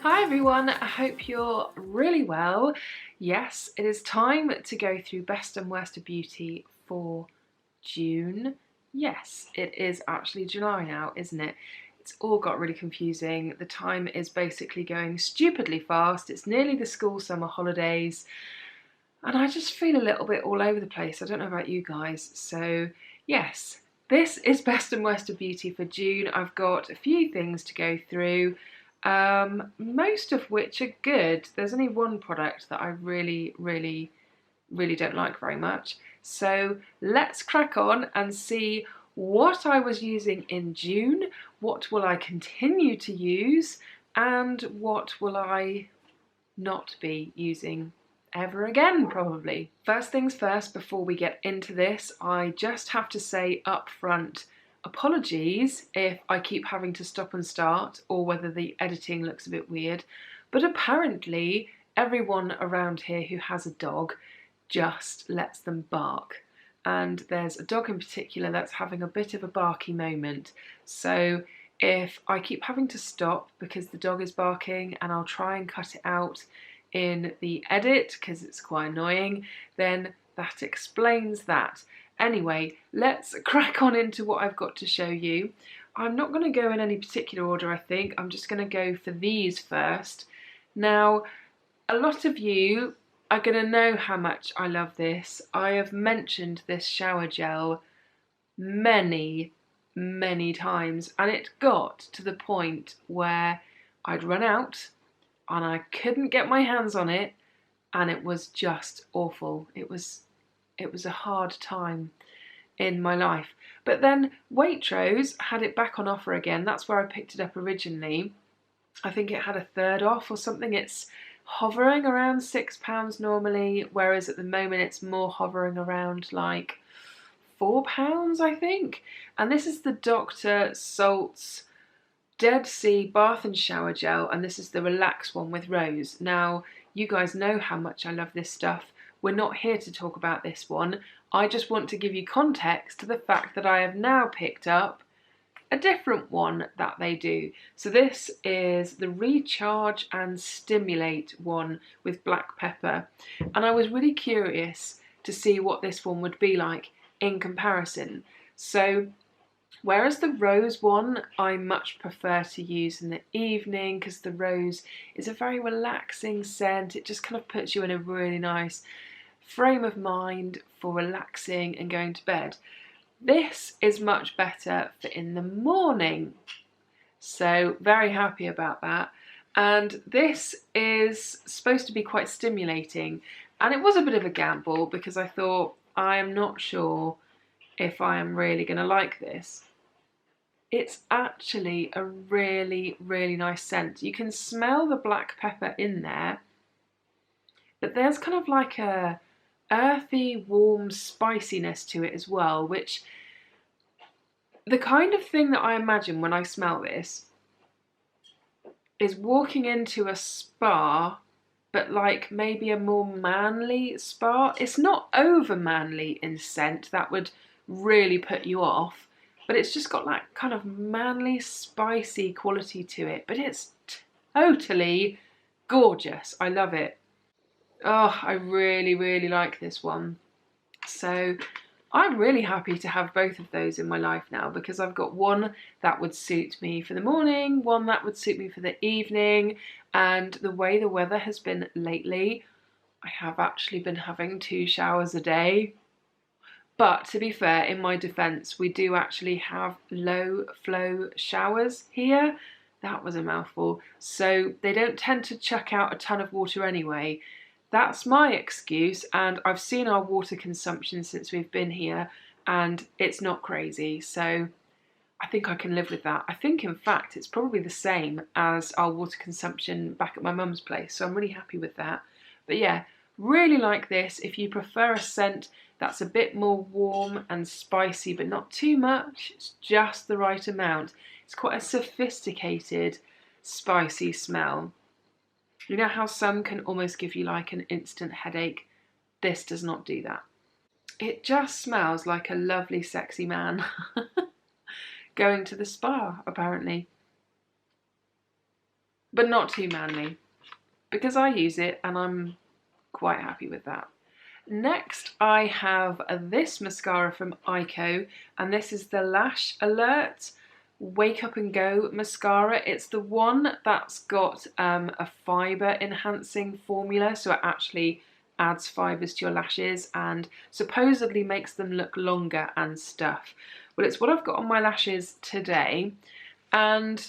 Hi everyone, I hope you're really well. Yes, it is time to go through best and worst of beauty for June. Yes, it is actually July now, isn't it? It's all got really confusing. The time is basically going stupidly fast. It's nearly the school summer holidays and I just feel a little bit all over the place. I don't know about you guys. So yes, this is best and worst of beauty for June. I've got a few things to go through. Most of which are good. There's only one product that I really don't like very much. So let's crack on and see what I was using in June, what will I continue to use, and what will I not be using ever again, probably. First things first, before we get into this, I just have to say up front, apologies if I keep having to stop and start or whether the editing looks a bit weird, but apparently everyone around here who has a dog just lets them bark. And there's a dog in particular that's having a bit of a barky moment. So if I keep having to stop because the dog is barking and I'll try and cut it out in the edit because it's quite annoying, then that explains that. Anyway, let's crack on into what I've got to show you. I'm not going to go in any particular order, I think. I'm just going to go for these first. Now, a lot of you are going to know how much I love this. I have mentioned this shower gel many times, and it got to the point where I'd run out and I couldn't get my hands on it, and it was just awful. It was a hard time in my life. But then Waitrose had it back on offer again. That's where I picked it up originally. I think it had a third off or something. It's hovering around £6 normally, whereas at the moment it's more hovering around like £4, I think. And this is the Dr. Salt's Dead Sea Bath and Shower Gel, and this is the Relax one with rose. Now, you guys know how much I love this stuff. We're not here to talk about this one. I just want to give you context to the fact that I have now picked up a different one that they do. So this is the Recharge and Stimulate one with black pepper. And I was really curious to see what this one would be like in comparison. So whereas the rose one I much prefer to use in the evening because the rose is a very relaxing scent. It just kind of puts you in a really nice frame of mind for relaxing and going to bed. This is much better for in the morning. So very happy about that. And this is supposed to be quite stimulating. And it was a bit of a gamble because I thought, I am not sure if I am really going to like this. It's actually a really nice scent. You can smell the black pepper in there, but there's kind of like a earthy, warm spiciness to it as well, which the kind of thing that I imagine when I smell this is walking into a spa, but like maybe a more manly spa. It's not over manly in scent, that would really put you off, but it's just got that kind of manly, spicy quality to it. But it's totally gorgeous. I love it. Oh, I really like this one. So I'm really happy to have both of those in my life now because I've got one that would suit me for the morning, one that would suit me for the evening, and the way the weather has been lately, I have actually been having 2 showers a day. But to be fair, in my defence, we do actually have low flow showers here. That was a mouthful. So they don't tend to chuck out a ton of water anyway. That's my excuse, and I've seen our water consumption since we've been here and it's not crazy, so I think I can live with that. I think in fact it's probably the same as our water consumption back at my mum's place, so I'm really happy with that. But yeah, really like this. If you prefer a scent that's a bit more warm and spicy but not too much, it's just the right amount. It's quite a sophisticated spicy smell. You know how some can almost give you like an instant headache? This does not do that. It just smells like a lovely sexy man going to the spa, apparently. but not too manly, because I use it and I'm quite happy with that. Next, I have this mascara from Eyeko, and this is the Lash Alert Wake Up and Go mascara. It's the one that's got a fibre enhancing formula, so it actually adds fibres to your lashes and supposedly makes them look longer and stuff. Well, it's what I've got on my lashes today, and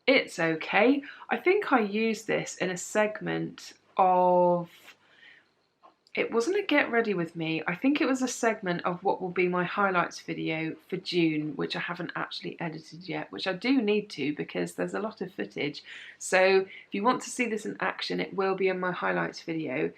it's okay. I think I used this in a segment of, it wasn't a get ready with me, I think it was a segment of what will be my highlights video for June, which I haven't actually edited yet, which I do need to because there's a lot of footage. So if you want to see this in action, it will be in my highlights video.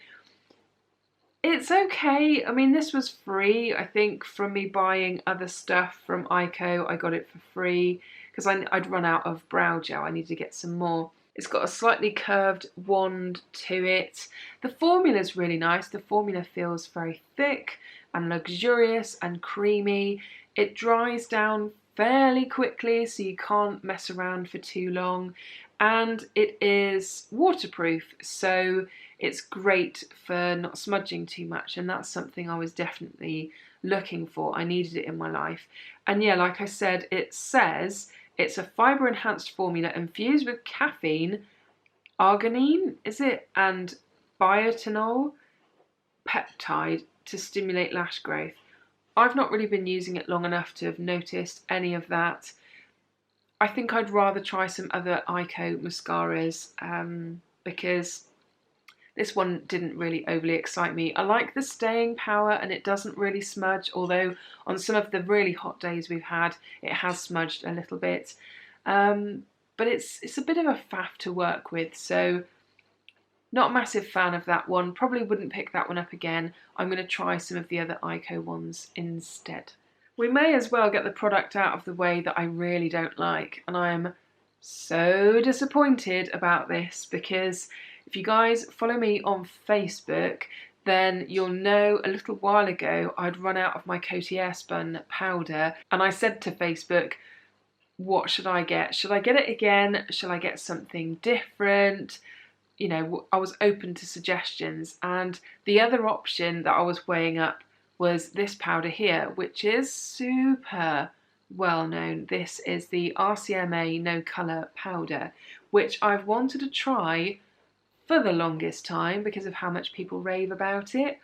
It's okay. I mean, this was free, I think, from me buying other stuff from Eyeko. I got it for free because I'd run out of brow gel. I need to get some more. It's got a slightly curved wand to it. The formula is really nice. The formula feels very thick and luxurious and creamy. It dries down fairly quickly, so you can't mess around for too long. And it is waterproof, so it's great for not smudging too much, and that's something I was definitely looking for. I needed it in my life. And yeah, like I said, it says it's a fibre enhanced formula infused with caffeine, arginine, is it, and biotinol peptide to stimulate lash growth. I've not really been using it long enough to have noticed any of that. I think I'd rather try some other Eyeko mascaras because this one didn't really overly excite me. I like the staying power and it doesn't really smudge, although on some of the really hot days we've had, it has smudged a little bit. But it's a bit of a faff to work with, so not a massive fan of that one. Probably wouldn't pick that one up again. I'm going to try some of the other Eyeko ones instead. We may as well get the product out of the way that I really don't like, and I am so disappointed about this because if you guys follow me on Facebook, then you'll know a little while ago I'd run out of my Coty Airspun powder, and I said to Facebook, what should I get? Should I get it again? Should I get something different? You know, I was open to suggestions, and the other option that I was weighing up was this powder here, which is super well known. This is the RCMA No Colour powder, which I've wanted to try for the longest time because of how much people rave about it.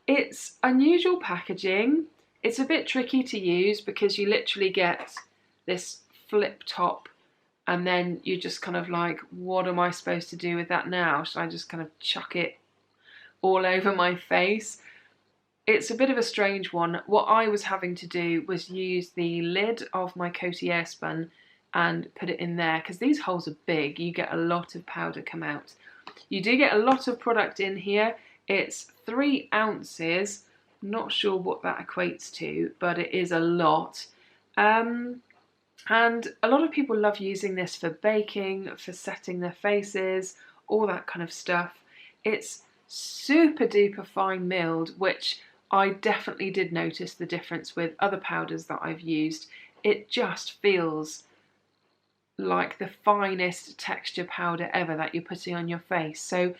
It's unusual packaging. It's a bit tricky to use because you literally get this flip top and then you're just kind of like, what am I supposed to do with that now? Should I just kind of chuck it all over my face? It's a bit of a strange one. What I was having to do was use the lid of my Coty Airspun and put it in there because these holes are big. You get a lot of powder come out. You do get a lot of product in here. It's 3 ounces. Not sure what that equates to, but it is a lot. And a lot of people love using this for baking, for setting their faces, all that kind of stuff. It's super duper fine milled, which I definitely did notice the difference with other powders that I've used. It just feels like the finest texture powder ever that you're putting on your face. So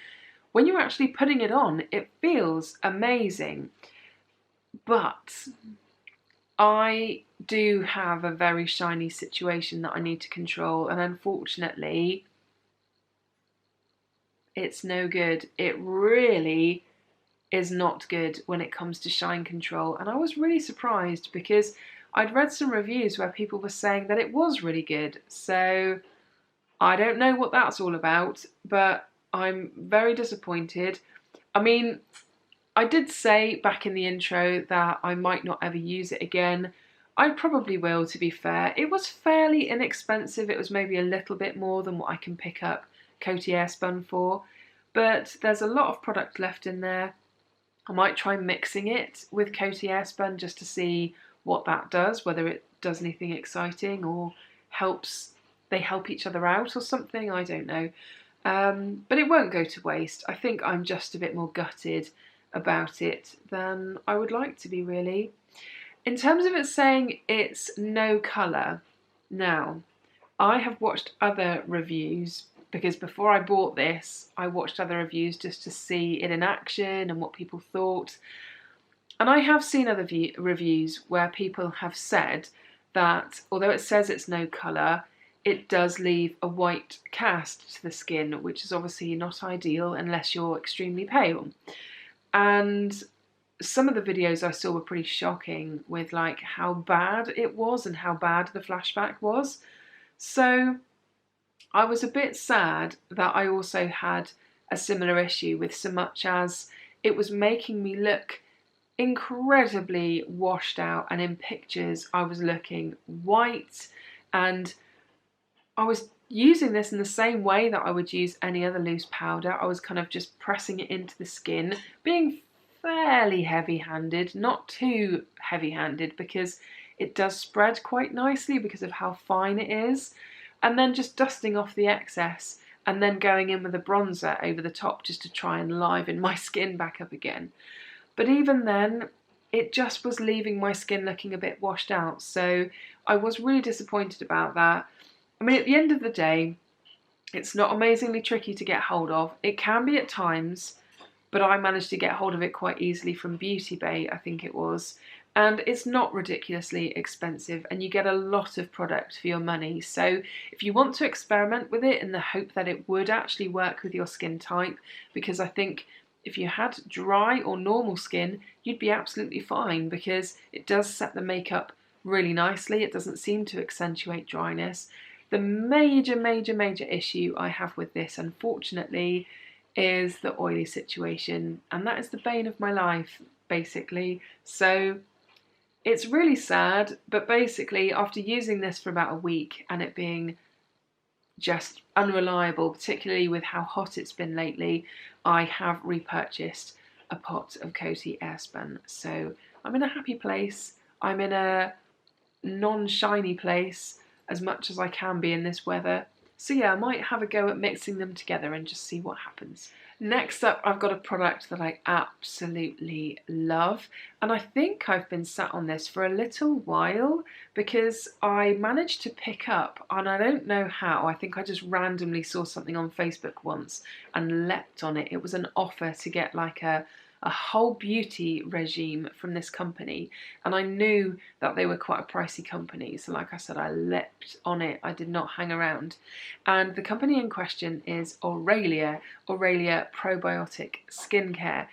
when you're actually putting it on, it feels amazing. But I do have a very shiny situation that I need to control, and unfortunately it's no good. It really is not good when it comes to shine control, and I was really surprised because I'd read some reviews where people were saying that it was really good. So I don't know what that's all about, but I'm very disappointed. I mean, I did say back in the intro that I might not ever use it again. I probably will, to be fair. It was fairly inexpensive. It was maybe a little bit more than what I can pick up Coty Airspun for, but there's a lot of product left in there. I might try mixing it with Coty Airspun just to see what that does, whether it does anything exciting or they help each other out or something, I don't know. But it won't go to waste. I think I'm just a bit more gutted about it than I would like to be, really. In terms of it saying it's no colour, now, I have watched other reviews because before I bought this, I watched other reviews just to see it in action and what people thought. And I have seen other reviews where people have said that although it says it's no colour, it does leave a white cast to the skin, which is obviously not ideal unless you're extremely pale. And some of the videos I saw were pretty shocking with like how bad it was and how bad the flashback was. So I was a bit sad that I also had a similar issue with so much as it was making me look incredibly washed out, and in pictures I was looking white, and I was using this in the same way that I would use any other loose powder. I was kind of just pressing it into the skin, being fairly heavy-handed, not too heavy-handed because it does spread quite nicely because of how fine it is, and then just dusting off the excess and then going in with a bronzer over the top just to try and liven my skin back up again. But even then, it just was leaving my skin looking a bit washed out, so I was really disappointed about that. I mean, at the end of the day, it's not amazingly tricky to get hold of. It can be at times, but I managed to get hold of it quite easily from Beauty Bay, I think it was. And it's not ridiculously expensive, and you get a lot of product for your money. So if you want to experiment with it in the hope that it would actually work with your skin type, because I think if you had dry or normal skin, you'd be absolutely fine because it does set the makeup really nicely. It doesn't seem to accentuate dryness. The major issue I have with this, unfortunately, is the oily situation, and that is the bane of my life, basically. So it's really sad, but basically after using this for about a week and it being just unreliable, particularly with how hot it's been lately, I have repurchased a pot of Coty Airspun. So I'm in a happy place. I'm in a non-shiny place as much as I can be in this weather. So yeah, I might have a go at mixing them together and just see what happens. Next up, I've got a product that I absolutely love, and I think I've been sat on this for a little while because I managed to pick up, and I don't know how, I think I just randomly saw something on Facebook once and leapt on it. It was an offer to get like a whole beauty regime from this company, and I knew that they were quite a pricey company, so like I said, I leapt on it. I did not hang around. And the company in question is Aurelia Probiotic Skincare.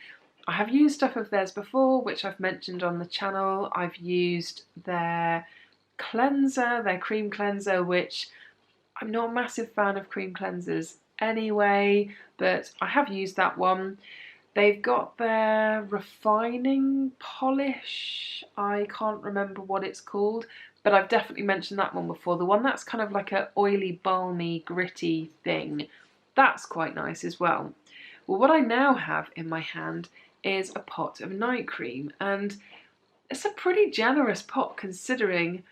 I have used stuff of theirs before, which I've mentioned on the channel. I've used their cleanser, their cream cleanser, which I'm not a massive fan of cream cleansers anyway, but I have used that one. They've got their refining polish. I can't remember what it's called, but I've definitely mentioned that one before. The one that's kind of like an oily, balmy, gritty thing. That's quite nice as well. Well, what I now have in my hand is a pot of night cream, and it's a pretty generous pot considering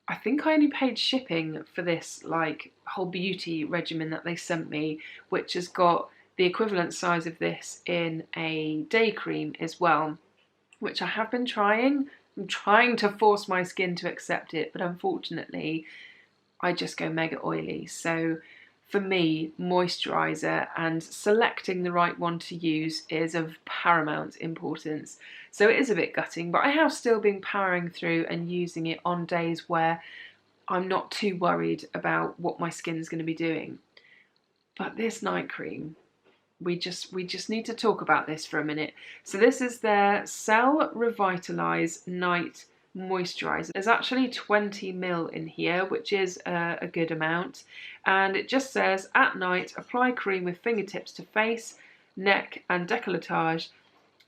I think I only paid shipping for this like whole beauty regimen that they sent me, which has got the equivalent size of this in a day cream as well, which I have been trying. I'm trying to force my skin to accept it, but unfortunately I just go mega oily. So for me, moisturiser and selecting the right one to use is of paramount importance. So it is a bit gutting, but I have still been powering through and using it on days where I'm not too worried about what my skin's going to be doing. But this night cream, we just need to talk about this for a minute. So this is their Cell Revitalise Night Moisturiser. There's actually 20 ml in here, which is a good amount, and it just says at night apply cream with fingertips to face, neck and décolletage,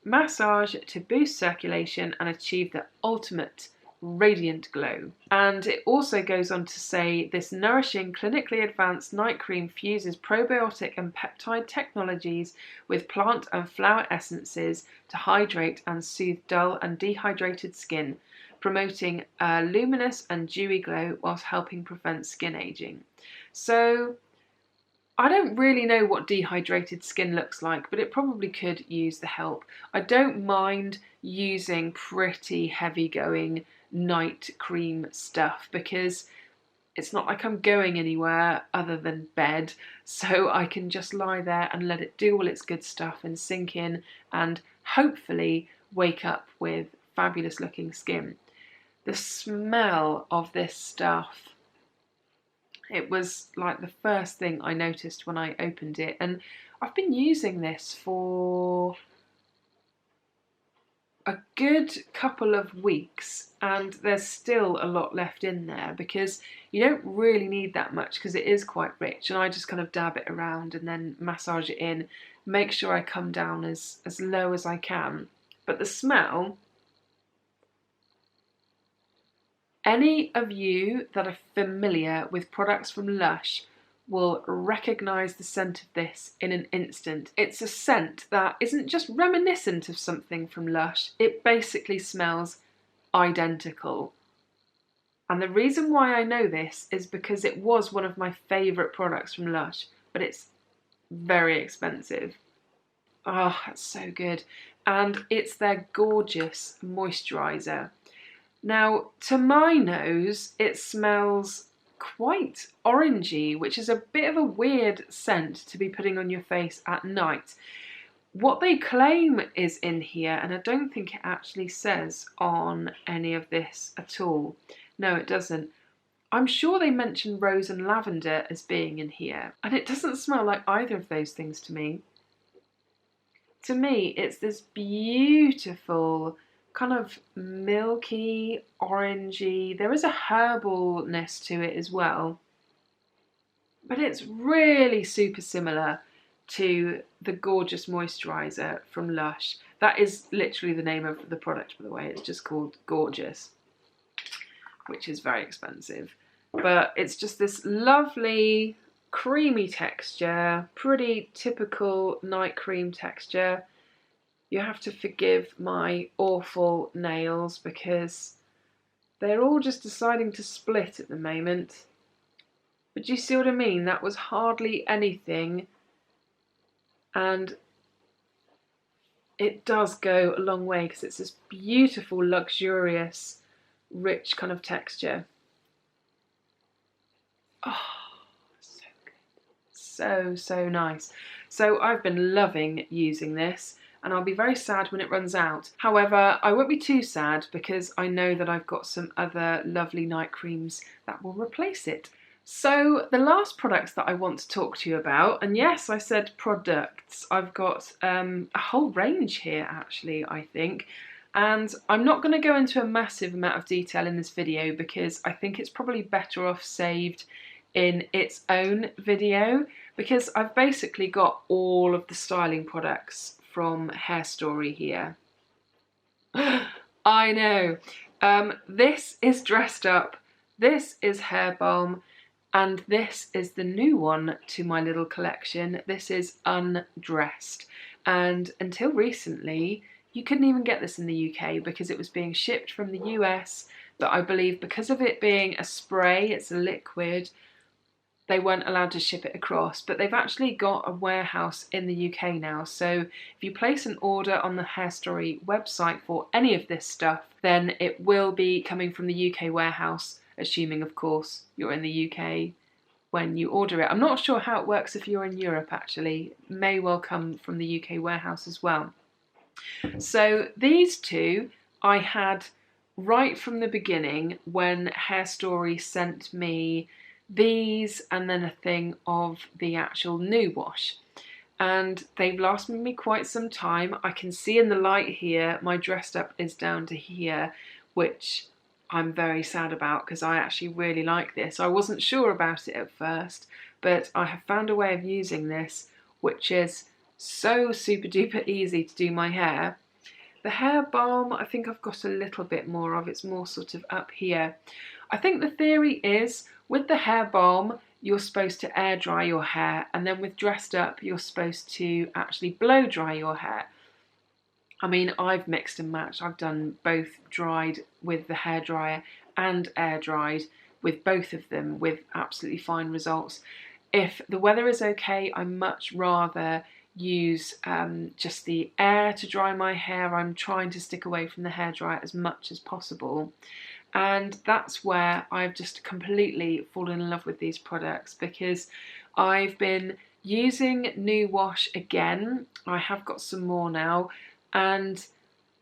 massage to boost circulation and achieve the ultimate radiant glow. And it also goes on to say this nourishing, clinically advanced night cream fuses probiotic and peptide technologies with plant and flower essences to hydrate and soothe dull and dehydrated skin, promoting a luminous and dewy glow whilst helping prevent skin aging. So I don't really know what dehydrated skin looks like, but it probably could use the help. I don't mind using pretty heavy going night cream stuff because It's not like I'm going anywhere other than bed, so I can just lie there and let it do all its good stuff and sink in and hopefully wake up with fabulous looking skin. The smell of this stuff, it was like the first thing I noticed when I opened it, and I've been using this for a good couple of weeks and there's still a lot left in there because you don't really need that much because it is quite rich, and I just kind of dab it around and then massage it in, make sure I come down as low as I can. But the smell, any of you that are familiar with products from Lush will recognise the scent of this in an instant. It's a scent that isn't just reminiscent of something from Lush, it basically smells identical. And the reason why I know this is because it was one of my favourite products from Lush, but it's very expensive. Oh, that's so good. And it's their gorgeous moisturiser. Now, to my nose, it smells quite orangey, which is a bit of a weird scent to be putting on your face at night. What they claim is in here, and I don't think it actually says on any of this at all. No, it doesn't. I'm sure they mention rose and lavender as being in here, and it doesn't smell like either of those things to me. To me, it's this beautiful kind of milky, orangey, there is a herbalness to it as well, but it's really super similar to the gorgeous moisturiser from Lush. That is literally the name of the product, by the way. It's just called Gorgeous, which is very expensive, but it's just this lovely creamy texture, pretty typical night cream texture. You have to forgive my awful nails because they're all just deciding to split at the moment. But do you see what I mean? That was hardly anything, and it does go a long way because it's this beautiful, luxurious, rich kind of texture. Oh, so good. So nice. So I've been loving using this, and I'll be very sad when it runs out. However, I won't be too sad because I know that I've got some other lovely night creams that will replace it. So the last products that I want to talk to you about, and yes, I said products, I've got a whole range here actually, I think, and I'm not going to go into a massive amount of detail in this video because I think it's probably better off saved in its own video, because I've basically got all of the styling products from Hairstory here. I know. This is Dressed Up, this is Hair Balm, and this is the new one to my little collection. This is Undressed. And until recently, you couldn't even get this in the UK because it was being shipped from the US, but I believe because of it being a spray, it's a liquid, they weren't allowed to ship it across, but they've actually got a warehouse in the UK now. So if you place an order on the Hairstory website for any of this stuff, then it will be coming from the UK warehouse, assuming of course you're in the UK when you order it. I'm not sure how it works if you're in Europe actually. It may well come from the UK warehouse as well. So these two I had right from the beginning when Hairstory sent me these and then a thing of the actual new wash, and they've lasted me quite some time. I can see in the light here my Dressed Up is down to here, which I'm very sad about because I actually really like this. I wasn't sure about it at first, but I have found a way of using this which is so super duper easy to do my hair. The hair balm, I think I've got a little bit more of, it's more sort of up here. I think the theory is with the hair balm, you're supposed to air dry your hair, and then with Dressed Up, you're supposed to actually blow dry your hair. I mean, I've mixed and matched. I've done both dried with the hairdryer and air dried with both of them with absolutely fine results. If the weather is okay, I much rather use just the air to dry my hair. I'm trying to stick away from the hairdryer as much as possible. And that's where I've just completely fallen in love with these products, because I've been using New Wash again. I have got some more now, and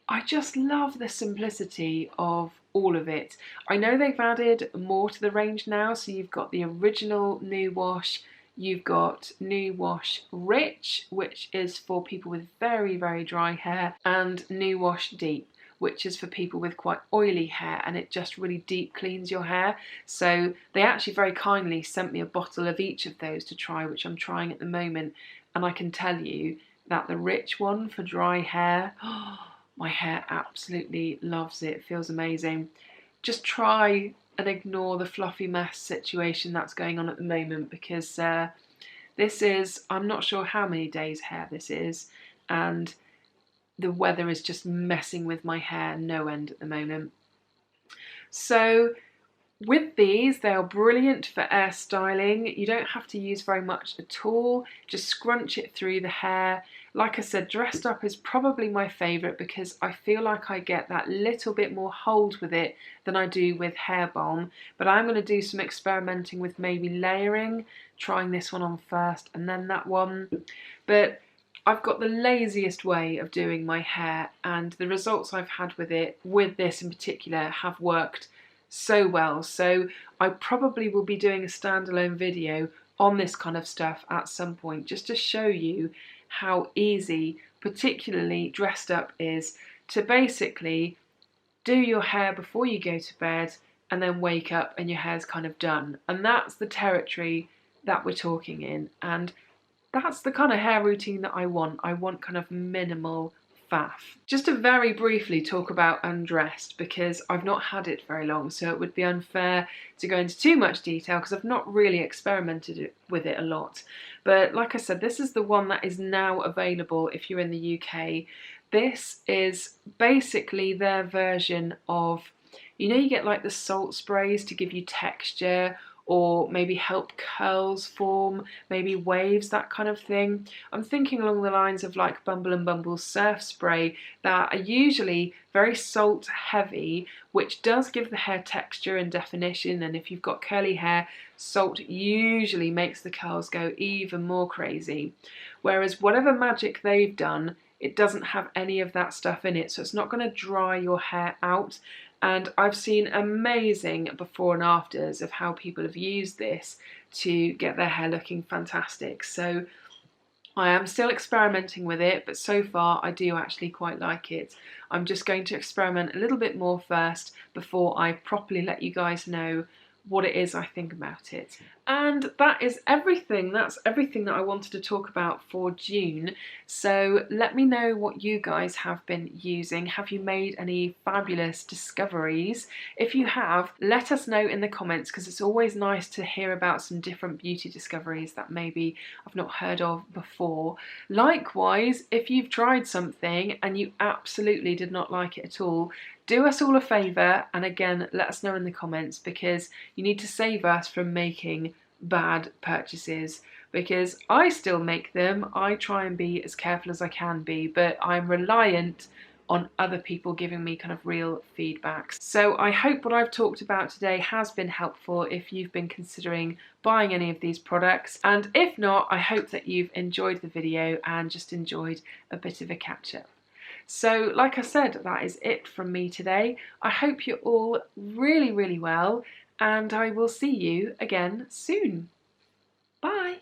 I just love the simplicity of all of it. I know they've added more to the range now, so you've got the original New Wash, you've got New Wash Rich, which is for people with very, very dry hair, and New Wash Deep, which is for people with quite oily hair, and it just really deep cleans your hair. So they actually very kindly sent me a bottle of each of those to try, which I'm trying at the moment, and I can tell you that the Rich one for dry hair, my hair absolutely loves it. It feels amazing. Just try and ignore the fluffy mess situation that's going on at the moment, because this is, I'm not sure how many days hair this is, and the weather is just messing with my hair no end at the moment. So with these, they are brilliant for air styling. You don't have to use very much at all. Just scrunch it through the hair. Like I said, Dressed Up is probably my favourite because I feel like I get that little bit more hold with it than I do with Hair Balm. But I'm going to do some experimenting with maybe layering, trying this one on first and then that one. But I've got the laziest way of doing my hair, and the results I've had with it, with this in particular, have worked so well. So I probably will be doing a standalone video on this kind of stuff at some point, just to show you how easy, particularly Dressed Up, is to basically do your hair before you go to bed and then wake up and your hair's kind of done. And that's the territory that we're talking in, and that's the kind of hair routine that I want. I want kind of minimal faff. Just to very briefly talk about Undressed, because I've not had it very long, so it would be unfair to go into too much detail because I've not really experimented with it a lot. But like I said, this is the one that is now available if you're in the UK. This is basically their version of, you know, you get like the salt sprays to give you texture, or maybe help curls form, maybe waves, that kind of thing. I'm thinking along the lines of like Bumble and Bumble's surf spray, that are usually very salt heavy, which does give the hair texture and definition, and if you've got curly hair, salt usually makes the curls go even more crazy. Whereas whatever magic they've done, it doesn't have any of that stuff in it, so it's not going to dry your hair out. And I've seen amazing before and afters of how people have used this to get their hair looking fantastic. So I am still experimenting with it, but so far I do actually quite like it. I'm just going to experiment a little bit more first before I properly let you guys know what it is I think about it. And that is everything. That's everything that I wanted to talk about for June. So let me know what you guys have been using. Have you made any fabulous discoveries? If you have, let us know in the comments, because it's always nice to hear about some different beauty discoveries that maybe I've not heard of before. Likewise, if you've tried something and you absolutely did not like it at all, do us all a favour and again let us know in the comments, because you need to save us from making bad purchases, because I still make them. I try and be as careful as I can be, but I'm reliant on other people giving me kind of real feedback. So I hope what I've talked about today has been helpful if you've been considering buying any of these products, and if not, I hope that you've enjoyed the video and just enjoyed a bit of a catch-up. So like I said, that is it from me today. I hope you're all really, really well, and I will see you again soon. Bye.